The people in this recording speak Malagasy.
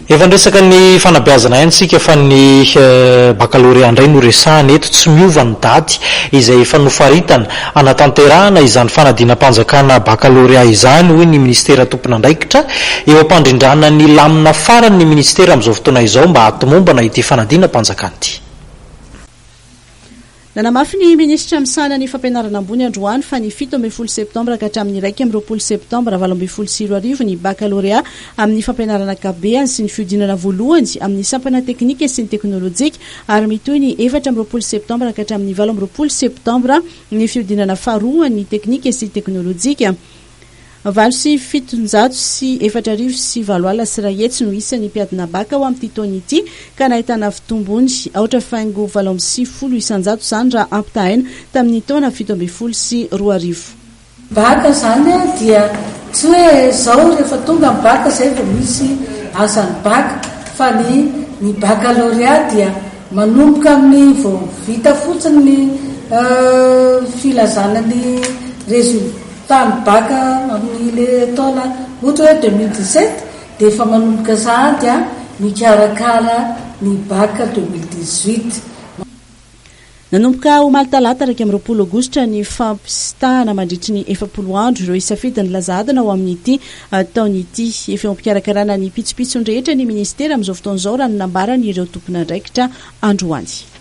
Efa ndresaka ny fanabeazana ihany sika fa ny baccalauréat indray no resahana eto tsy miova ny daty izay efa nofaritana anatanterahana izany fanadinam-panjakana baccalauréat izany hoy ny ministera tompon'andraikitra eo ampandrindrana ny lamina farany ny ministera amin'izao fotoana izao mba hatomombana ity fanadinam-panjakana ity. Nanamafy ny ministra misana ny fampianarana ambony androany fa ny 17 septambra ka hatramin'ny 1 septambra 2024 ny baccalauréat amin'ny fampianarana kabeany sy ny fiodinana voalohany amin'ny sampana teknika sy ny teknôlôjika ary mitoy ny 4 septambra ka hatramin'ny 20 septambra ny fiodinana faharoa ny teknika sy teknôlôjika. 700 sy 4,7 sy rahetsy no isa ny mpiadina baka ao amin'ity taona ity ka nahitana fitombony aotra faingo 7,0 isanjato izany raha ampitahaina tamin'ny taona 17 sy 20. Baka zany dia tsy hoe zao rehefa tonga ny baka zay vao misy azany baka fa ny baccalauréat dia manomboka amin'ny vao vita fotsiny ny filazana ny résultat ny baka amin'ile taona ohatra hoe 2017 dia efa manomboka sahady mikarakara ny baka 2018. Nanomboka omaly talata 20 aogositra ny fampisitahana mandritry ny 40 andro ireo isafidiny lazadina ao amin'ity taona ity. Efa mpikarakarana ny pitsopitsony rehetra ny ministera amin'izao fotoana izao raha nanambarany ireo tompon'andraikitra androany.